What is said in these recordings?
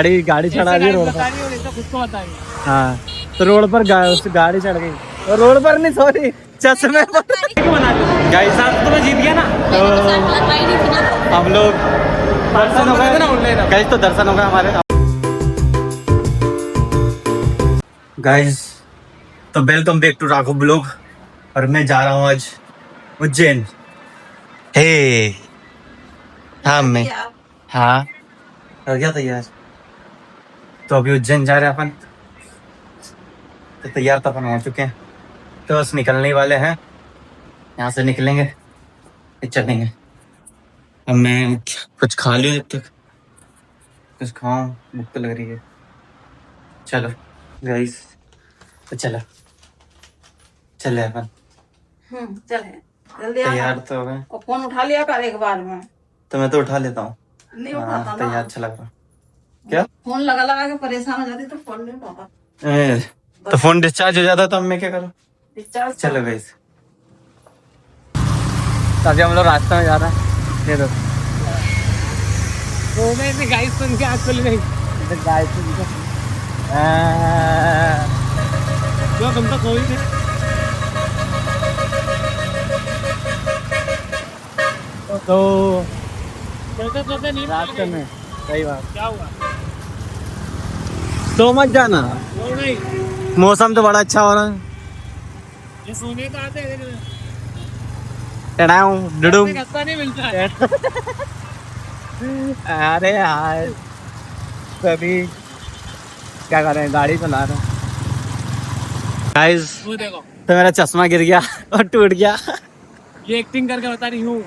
गाड़ी चढ़ा दी रोड पर। हाँ तो रोड पर गाड़ी चढ़ गई, रोड पर नहीं सॉरी चश्मे पर। गाइस साथ तो मैं जीत गया ना, तो हम लोग दर्शन हो गए गाइस, तो दर्शन हो गए हमारे गाइस। तो welcome back to Raghav blog, और मैं जा रहा हूँ आज उज्जैन। हे हाँ मैं हाँ हो गया तैयार, तो अभी उज्जैन जा रहे हैं अपन। तो तैयार तो अपन हो चुके हैं, तो बस निकलने ही वाले हैं। यहाँ से निकलेंगे फिर चलेंगे। अब मैं कुछ खा लूँ, जब तक कुछ खाऊं, भूख तो लग रही है। चलो गाइस, तो चले अपन। चले जल्दी तैयार तो हो गए, और फोन उठा लिया कर एक बार में। तो मैं तो उठा लेता हूँ। नहीं उठाता ना, तैयार अच्छा लग रहा। क्या फोन लगा लगा के परेशान हो जाती तो फोन नहीं उठाता। तो फोन डिस्चार्ज हो जाता तो अब मैं क्या करूँ। डिस्चार्ज चलो गाइस, अभी हम लोग रास्ते में जा रहे हैं। ये देखो तो मैं गाइस सुन के आँख खुल गई। गाइस सुन के क्यों तुम तो कोई नहीं। तो सोते नहीं रास्ते में सही बात। क्या हुआ? तो मत जाना, वो नहीं, मौसम तो बड़ा अच्छा हो रहा है। ये सोने तो आते हैं डुडुम। रास्ता नहीं मिलता है। अरे यार कभी क्या कर रहे हैं, गाड़ी चला रहे हैं गाइस। वो देखो, तो मेरा चश्मा गिर गया और टूट गया। ये एक्टिंग करके बता रही हूँ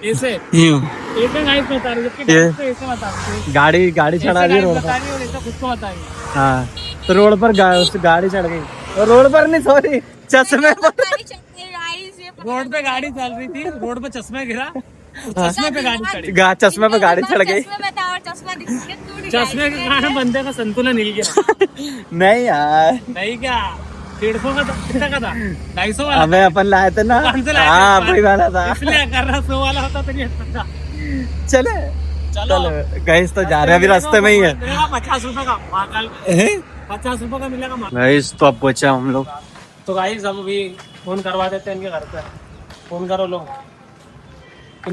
ऐसे यूं ऐसे गाइस बता रही है, ये तो ऐसे बता रही है। गाड़ी चढ़ा दी रोड बता पर। रही है और ऐसा खुद को बता रही है। हाँ तो रोड पर गाड़ी चढ़ गई, और रोड पर नहीं सॉरी चश्मे पर। रोड पे गाड़ी चल रही थी, रोड पे चश्मा गिरा, चश्मे पे गाड़ी चढ़ी। चश्मे पे गाड़ी चढ़ गई। चश्मे के कारण बंदे का संतुलन हिल गया। नहीं यार, नहीं क्या 150 का कितना का था? 250 वाला हमें अपन लाए थे ना। कौन से लाए थे? हाँ वही वाला था। इसलिए कर रहा 100 वाला होता तो नहीं होता। चले चलो गाइस, तो जा रहे हैं अभी रास्ते में ही है। 50 रुपए का महाकाल, 50 रुपए का मिलेगा महाकाल। गाइस तो अब पहुंचे हम लोग। तो गाइस हम अभी फोन करवा देते हैं इनके घर पे। फोन करो लोग,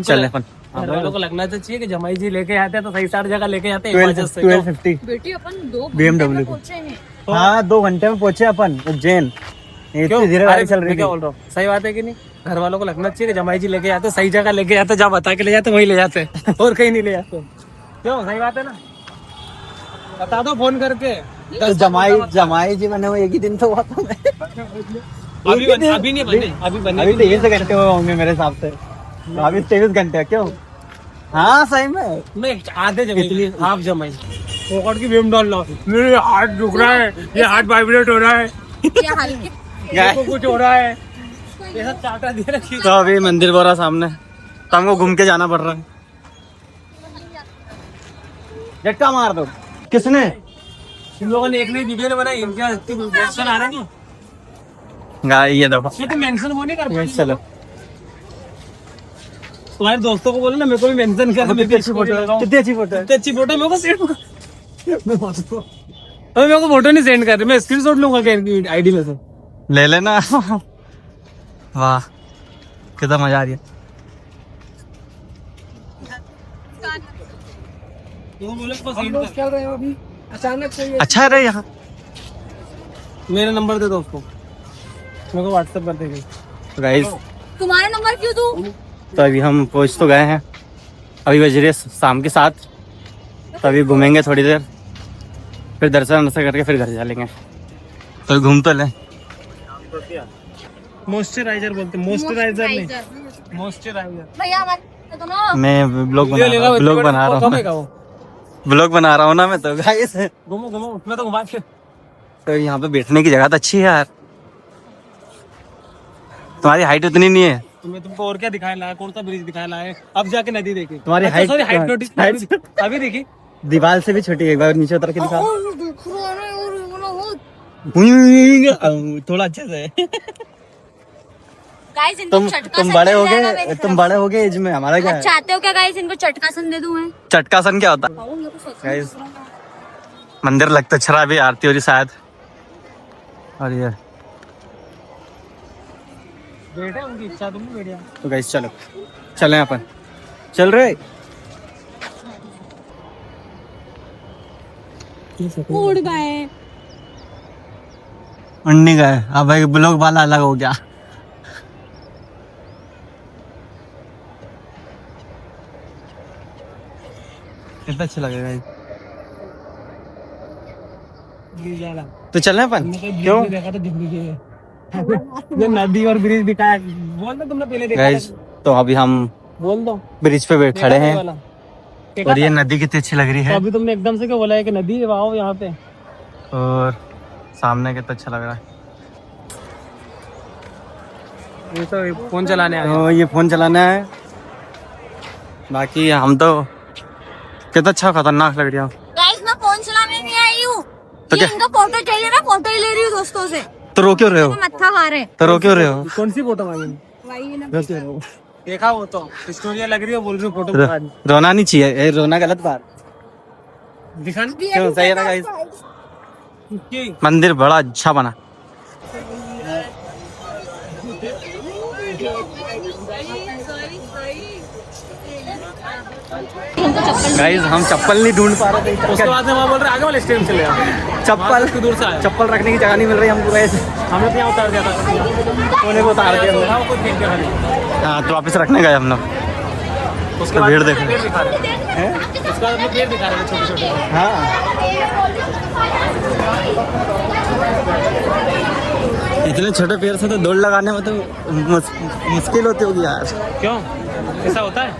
चले अपन। घर वालों को लगना तो चाहिए कि जमाई जी लेके आते हैं तो सही सारी जगह लेके आते हैं। 1250 बेटी अपन 2 BMW पहुंचे हैं। हाँ 2 घंटे में पहुंचे अपन उज्जैन। इतनी धीरे गाड़ी चल रही क्या थी। बोल रहा हूँ, सही बात है कि नहीं? घर वालों को लगना चाहिए कि जमाई जी लेके आते, सही जगह लेके जाते, जहाँ बता के ले जाते वहीं ले जाते और कहीं नहीं ले जाते। क्यों, सही बात है ना? बता दो फोन करके। तो जमाई जी बने हुए एक ही दिन तो हुआ था। अभी नहीं बने, अभी बने। अभी 23 घंटे हुए होंगे मेरे हिसाब से। अभी 23 घंटे क्यों? हाँ सही में मैं आधे जमाई, हाफ जमाई पॉकेट की वेम डाल लो। मेरे हाथ दुख रहा है, ये हाथ वाइब्रेट हो रहा है, को कुछ हो रहा है, ये सब चाटा दे रखी। तो अभी मंदिर बोरा सामने, तो हमको घूम के जाना पड़ रहा है। झटका मार दो। किसने? इन लोगों ने एक नई वीडियो बनाई, इनका मेंशन आ रहा है ना। ये देखो, ये तो मेंशन वो नहीं कर पाए। चलो तुम्हारे दोस्तों को बोलो ना, मेरे को भी मेंशन कर। कितनी अच्छी फोटो है, कितनी अच्छी फोटो है। कितनी अच्छी फोटो मेरे को सेंड कर। अबे मेरे को फोटो नहीं सेंड कर रही, मैं स्क्रीनशॉट लूंगा क्या इनकी आईडी में से? ले लेना। वाह कितना मजा आ रही है। क्या रहे हो अभी अचानक से? अच्छा है यहाँ। मेरा नंबर दे दो उसको, मेरे को व्हाट्सएप कर देगी। गाइस तुम्हारा नंबर क्यों दूं? तो अभी हम पहुंच तो गए हैं, अभी बज रही है शाम के 7। तो अभी घूमेंगे थोड़ी देर, फिर दर्शन करके फिर घर चलेंगे। तो घूम तो लें। मॉइस्चराइजर बोलते, मॉइस्चराइजर नहीं, मॉइस्चराइजर। भैया तो ना मैं ब्लॉग बना रहा हूँ, ब्लॉग बना रहा हूँ ना मैं। तो गाइस घूमो घूमो, मैं तो घुमा के। तो यहाँ पे बैठने की जगह तो अच्छी है यार। तुम्हारी हाइट उतनी नहीं है। तुम्हें तुमको और क्या दिखाया लाया, कौन सा ब्रिज दिखाया लाया? अब जाके नदी देखी तुम्हारी हाइट हाइट अभी देखी। दीवार से भी छोटी है, एक बार नीचे उतर के दिखा। थोड़ा अच्छे से। गाइस इनको तुम बड़े हो गए, तुम बड़े हो गए एज में, हमारा क्या है? चाहते हो क्या गाइस इनको चटकासन दे दूं मैं? चटकासन क्या होता है? गाइस मंदिर लगता छरा भी आरती हो रही शायद। और ये बेटा उनकी इच्छा, तुम बैठिया। तो गाइस चलो चलें अपन, चल रहे। उड़ गए। उड़ने गए। अब भाई ब्लॉग वाला अलग हो गया। कितना अच्छा लगेगा। तो चलना अपन क्यों? देखा था दिल्ली के ये नदी और ब्रिज दिखाया, बोल दो तुमने पहले देखा गाइस तो अभी हम बोल दो ब्रिज पे खड़े हैं देखा और ये था? नदी कितनी अच्छी लग रही तो है। अभी तुमने एकदम से क्या बोला है कि नदी है वाओ यहाँ पे। और सामने कितना अच्छा लग रहा है। ये तो फोन चलाने आया। तो ये फोन चलाना है, बाकी हम तो कितना अच्छा खतरनाक लग रही है। गाइस मैं फोन चलाने नहीं आई हूँ। तो क्या? इनका फोटो चाहिए, मैं फोटो ही ले रही हूँ दोस्तों से। तो रो क्यों रहे हो? मत्था खा रहे। तो रो क्यों रहे हो? कौन सी फोटो मांगी? वही ना। देखा वो तो स्टोरिया लग रही है, बोल रही हूँ फोटो रोना नहीं चाहिए, ये रोना गलत बात। दिखाना क्यों? सही है ना गाइस? कि मंदिर बड़ा अच्छा बना। गाइस हम चप्पल नहीं ढूंढ पा रहे थे। उसके बाद में वहाँ बोल रहे आगे वाले स्टेशन चले जाओ। चप्पल दूर से आया। चप्पल रखने की जगह नहीं मिल रही हमको। ऐसे हमने तो यहाँ उतार दिया था, कोने को उतार दिया हमने। हाँ, वो देख दिया खाली। हाँ तो वापस रखने गए हम लोग। उसके भीड़ देखो। पेड़ दिखा रहे हैं। उसके बाद अपने पेड़ दिखा रहे हैं छोटे छोटे। हाँ इतने छोटे पैर से तो दौड़ लगाने में तो मुश्किल होती होगी यार। क्यों ऐसा होता है?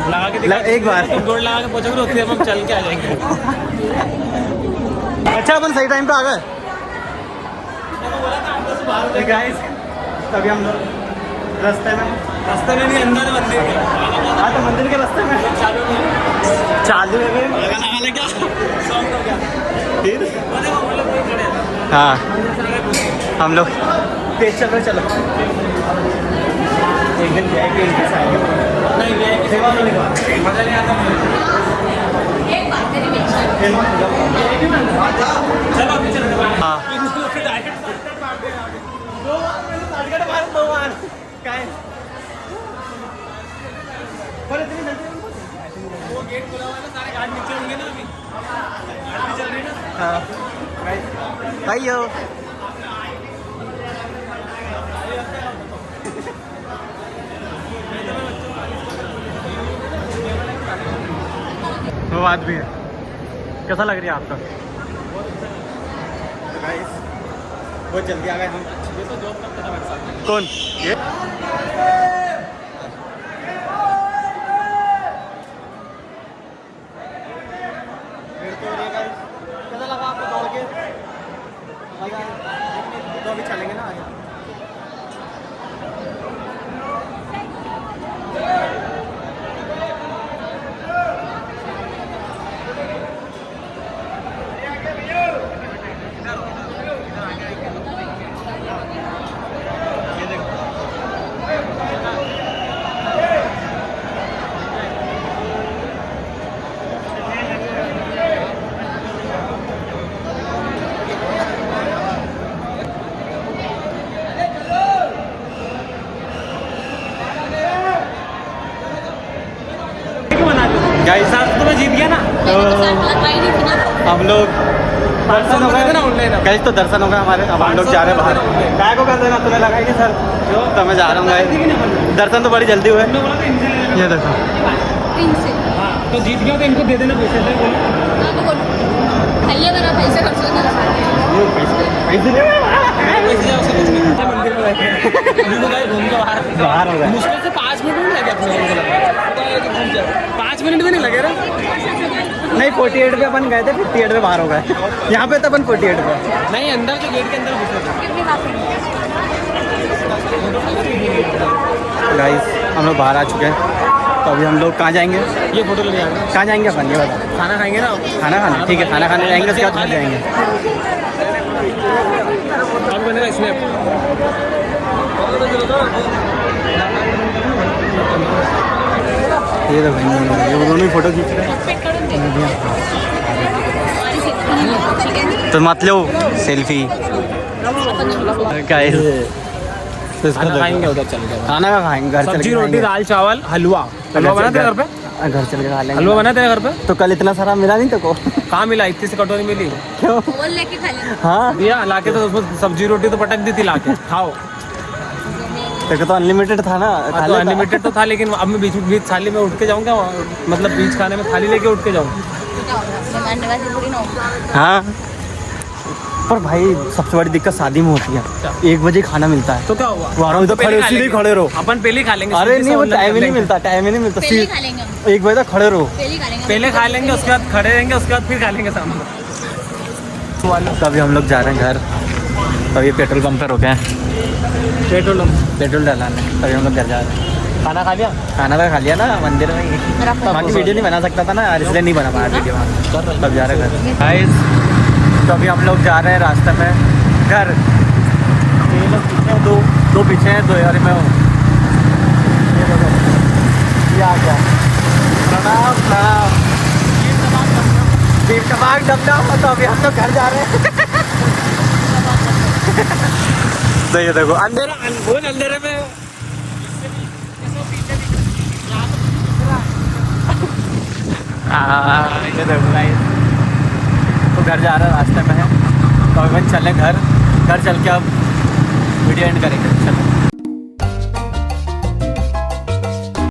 लगा के दिखा, एक बार तुम दौड़ लगा के पहुंचोगे तो उससे हम चल के आ जाएंगे। अच्छा अपन सही टाइम पे आ गए। गाइस तभी हम लोग रास्ते में नहीं अंदर मंदिर के। हाँ तो मंदिर के रास्ते में चालू है क्या? फिर हाँ हम लोग तेज चल रहे। चलो एक दिन जाएंगे इनके साथ। मजा नहीं आता। चलो अभी चलते हैं। हाँ वो गेट खुला हुआ है ना, सारे गाड़ी नीचे होंगे ना अभी। गाड़ी चल रही है ना। हाँ भाइयों वो बात भी है। कैसा लग रहा है आपका? बहुत जल्दी आ गए हम। ये तो जॉब करता था मेरे साथ। कौन ये? कैसा लगा आपको दौड़ के? तो अभी चलेंगे ना आगे। गाइस तो मैं जीत गया ना। तो हम लोग दर्शन हो गए ना ऑनलाइन। गाइस तो दर्शन हो गए हमारे। अब हम लोग जा रहे हैं बाहर। काय को कर देना तुम्हें लगाएगी सर तो मैं जा रहा हूँ गाइस। दर्शन तो बड़ी जल्दी हुए। ये देखो तो जीत गया तो इनको दे देना पैसे। पैसे खर्च पैसे मंदिर में बैठे घूम के बाहर हो गए। मुश्किल से 5 मिनट नहीं लगे अपने को लगा। 5 मिनट भी नहीं लगे रे। नहीं 48 पे अपन गए थे, 58 पे बाहर हो गए। यहाँ पे तो अपन 48 पे नहीं, अंदर जो गेट के अंदर घुसे थे। गाइस हम लोग बाहर आ चुके हैं। तो अभी हम लोग कहाँ जाएंगे? ये फोटो ले जाएंगे। कहाँ जाएंगे अपन ये बताओ? खाना खाएंगे ना। खाना खाने ठीक है, खाना खाने जाएंगे उसके बाद जाएंगे। कौन बनेगा इसमें? ये तो भाई ये दोनों ही फोटो खींच रहे हैं। तो मत लो सेल्फी। गाइस खाना खाएंगे उधर चल के। खाना का खाएंगे घर चल सब्जी के रोटी खाएंगे। दाल चावल हलवा। हलवा बना तेरे घर पे? घर चल के खा लेंगे। हलवा बना तेरे घर पे? तो कल इतना सारा मिला नहीं तेको? कहाँ मिला? इतनी सी कटोरी मिली। क्यों? बोल लेके खा लेना। हाँ दिया लाके तो उसमें सब्जी रोटी तो पटक दी थी लाके खाओ। तेको तो अनलिमिटेड था ना, खा तो लेता। अनलिमिटेड तो था लेकिन अब मैं बीच थाली में उठ के जाऊँगा, मतलब बीच खाने में थाली लेके उठ के जाऊँ। हाँ पर भाई सबसे बड़ी दिक्कत शादी में होती है, 1 बजे खाना मिलता है। तो क्या हुआ? वहाँ तो खड़े सीधे खड़े रहो। अपन पहले ही खा लेंगे। अरे नहीं वो टाइम ही नहीं मिलता, टाइम ही नहीं मिलता। पहले खा लेंगे हम। 1 बजे तक खड़े रहो। पहले खा लेंगे उसके बाद खड़े रहेंगे, उसके बाद फिर खा लेंगे शाम को। तो अभी हम लोग जा रहे हैं घर। तो ये पेट्रोल पंप पे रुके हैं, पेट्रोल डलाने। तभी हम लोग घर जा रहे हैं। खाना खा लिया? खाना तो खा लिया ना मंदिर में ही। बाकी वीडियो नहीं बना सकता था ना यार, इसलिए नहीं बना पाया वीडियो। तब जा रहे हैं घर। गाइस तो अभी हम लोग जा रहे हैं रास्ते में घर। ये लोग पीछे हैं, दो पीछे हैं, 2 यार मैं हूँ। ये देखो ये आ गया। प्रणाम प्रणाम। बीफ कबाब डमडम। तो अभी हम लोग घर जा रहे हैं। तो ये देखो अंधेरा, बहुत अंधेरे में ये देखो गाइस। तो घर जा रहे हैं, रास्ते में है। तो अभी चले घर चल के अब वीडियो एंड करेंगे। चलो।